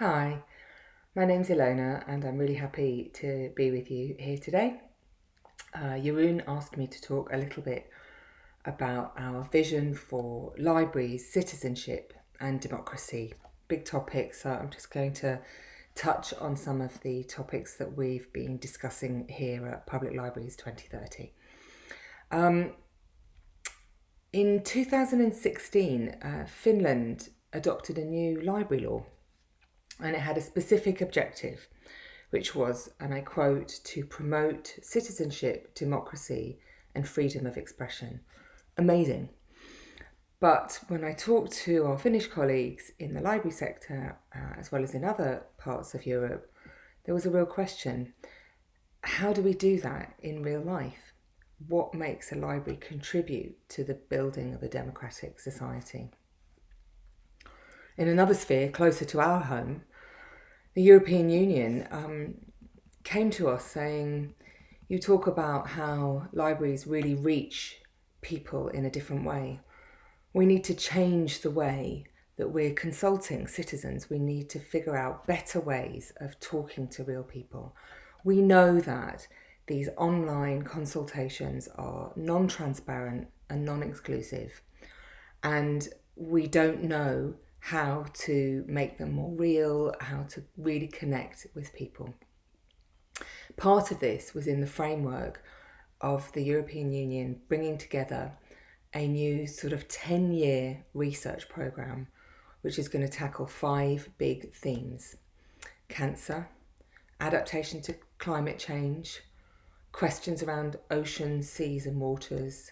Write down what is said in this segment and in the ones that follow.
Hi, my name's Ilona and I'm really happy to be with you here today. Jeroen asked me to talk a little bit about our vision for libraries, citizenship and democracy. Big topics, so I'm just going to touch on some of the topics that we've been discussing here at Public Libraries 2030. In 2016, Finland adopted a new library law, and it had a specific objective, which was, and I quote, to promote citizenship, democracy and freedom of expression. Amazing. But when I talked to our Finnish colleagues in the library sector, as well as in other parts of Europe, there was a real question. How do we do that in real life? What makes a library contribute to the building of a democratic society? In another sphere, closer to our home, the European Union came to us saying, you talk about how libraries really reach people in a different way. We need to change the way that we're consulting citizens. We need to figure out better ways of talking to real people. We know that these online consultations are non-transparent and non-exclusive, and we don't know how to make them more real, how to really connect with people. Part of this was in the framework of the European Union bringing together a new sort of 10-year research programme, which is going to tackle 5 big themes: cancer, adaptation to climate change, questions around oceans, seas and waters,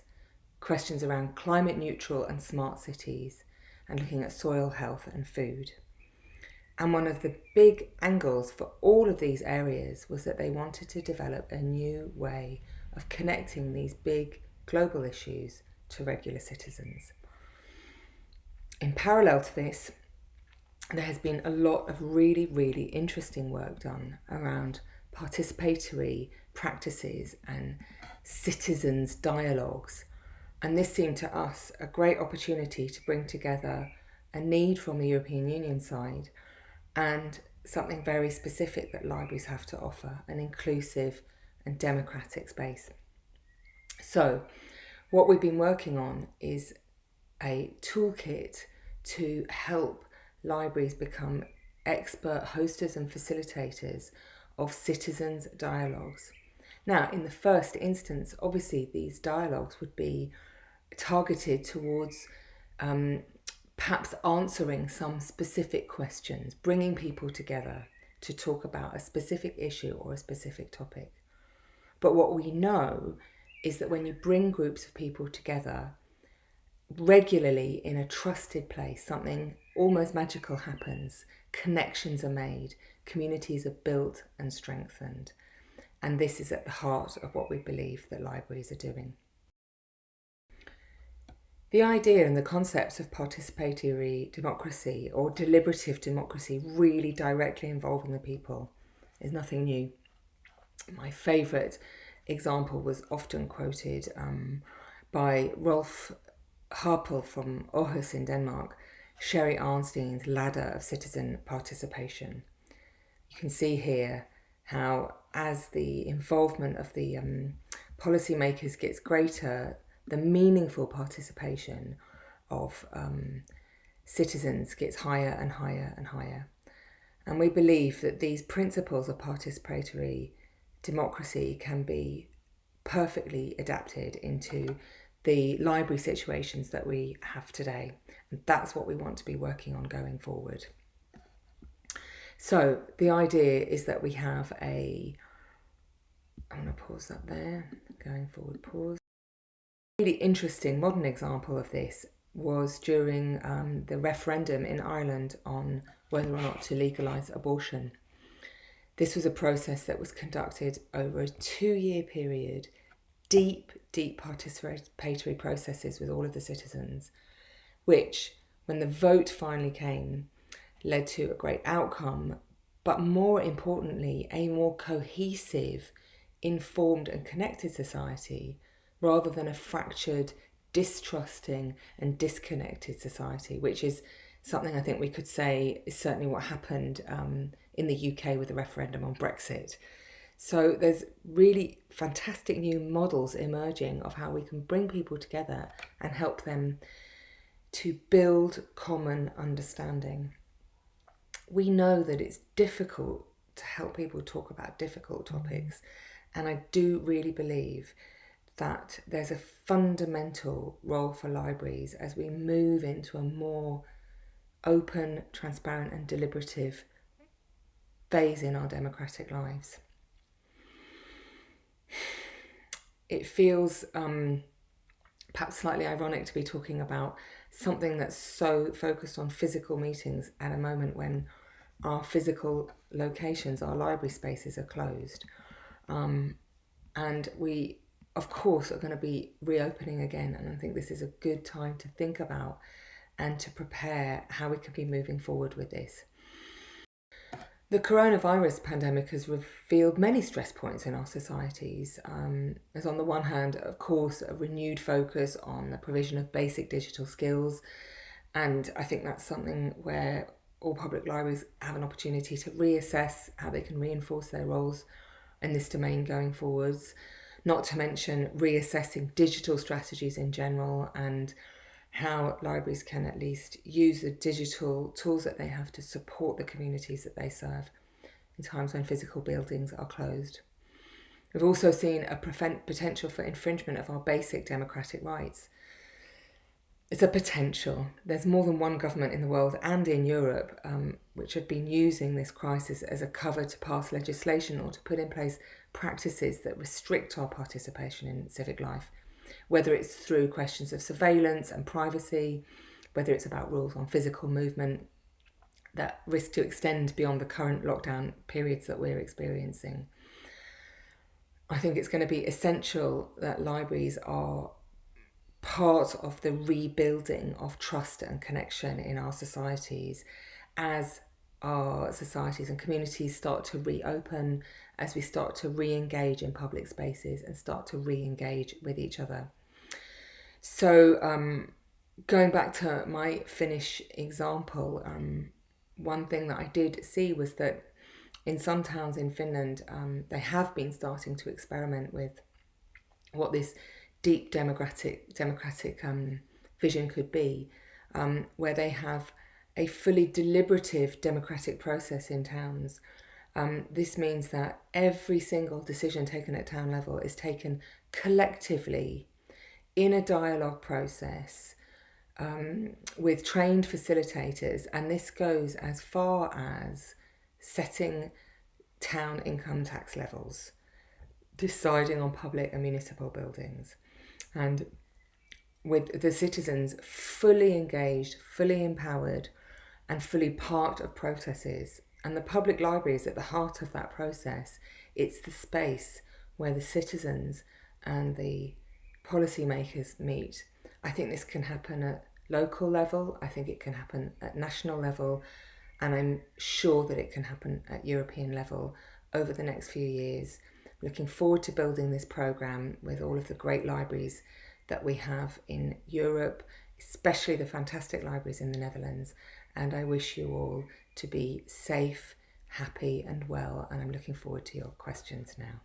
questions around climate neutral and smart cities, and looking at soil health and food. And one of the big angles for all of these areas was that they wanted to develop a new way of connecting these big global issues to regular citizens. In parallel to this, there has been a lot of really, really interesting work done around participatory practices and citizens' dialogues. And this seemed to us a great opportunity to bring together a need from the European Union side and something very specific that libraries have to offer, an inclusive and democratic space. So what we've been working on is a toolkit to help libraries become expert hosters and facilitators of citizens' dialogues. Now, in the first instance, obviously these dialogues would be targeted towards perhaps answering some specific questions, bringing people together to talk about a specific issue or a specific topic. But what we know is that when you bring groups of people together regularly in a trusted place, something almost magical happens. Connections are made, communities are built and strengthened. And this is at the heart of what we believe that libraries are doing. The idea and the concepts of participatory democracy or deliberative democracy really directly involving the people is nothing new. My favourite example was often quoted by Rolf Harpel from Aarhus in Denmark, Sherry Arnstein's ladder of citizen participation. You can see here how as the involvement of the policymakers gets greater, the meaningful participation of citizens gets higher and higher and higher. And we believe that these principles of participatory democracy can be perfectly adapted into the library situations that we have today. And that's what we want to be working on going forward. So the idea is that we have I'm going to pause that there, going forward, pause. A really interesting modern example of this was during the referendum in Ireland on whether or not to legalise abortion. This was a process that was conducted over a 2-year period, deep participatory processes with all of the citizens, which, when the vote finally came, led to a great outcome, but more importantly, a more cohesive, informed and connected society, rather than a fractured, distrusting and disconnected society, which is something I think we could say is certainly what happened in the UK with the referendum on Brexit. So there's really fantastic new models emerging of how we can bring people together and help them to build common understanding. We know that it's difficult to help people talk about difficult topics, and I do really believe that there's a fundamental role for libraries as we move into a more open, transparent and deliberative phase in our democratic lives. It feels perhaps slightly ironic to be talking about something that's so focused on physical meetings at a moment when our physical locations, our library spaces are closed. And we, of course, are going to be reopening again. And I think this is a good time to think about and to prepare how we can be moving forward with this. The coronavirus pandemic has revealed many stress points in our societies. There's on the one hand, of course, a renewed focus on the provision of basic digital skills. And I think that's something where all public libraries have an opportunity to reassess how they can reinforce their roles in this domain going forwards. Not to mention reassessing digital strategies in general and how libraries can at least use the digital tools that they have to support the communities that they serve in times when physical buildings are closed. We've also seen a potential for infringement of our basic democratic rights. It's a potential. There's more than one government in the world and in Europe which have been using this crisis as a cover to pass legislation or to put in place practices that restrict our participation in civic life, whether it's through questions of surveillance and privacy, whether it's about rules on physical movement that risk to extend beyond the current lockdown periods that we're experiencing. I think it's going to be essential that libraries are part of the rebuilding of trust and connection in our societies as our societies and communities start to reopen, as we start to re-engage in public spaces and start to re-engage with each other. So going back to my Finnish example, one thing that I did see was that in some towns in Finland, they have been starting to experiment with what this deep democratic vision could be, where they have a fully deliberative democratic process in towns. This means that every single decision taken at town level is taken collectively in a dialogue process with trained facilitators, and this goes as far as setting town income tax levels, deciding on public and municipal buildings, and with the citizens fully engaged, fully empowered and fully part of processes. And the public library is at the heart of that process. It's the space where the citizens and the policymakers meet. I think this can happen at local level. I think it can happen at national level. And I'm sure that it can happen at European level over the next few years. Looking forward to building this programme with all of the great libraries that we have in Europe, especially the fantastic libraries in the Netherlands. And I wish you all to be safe, happy and well. And I'm looking forward to your questions now.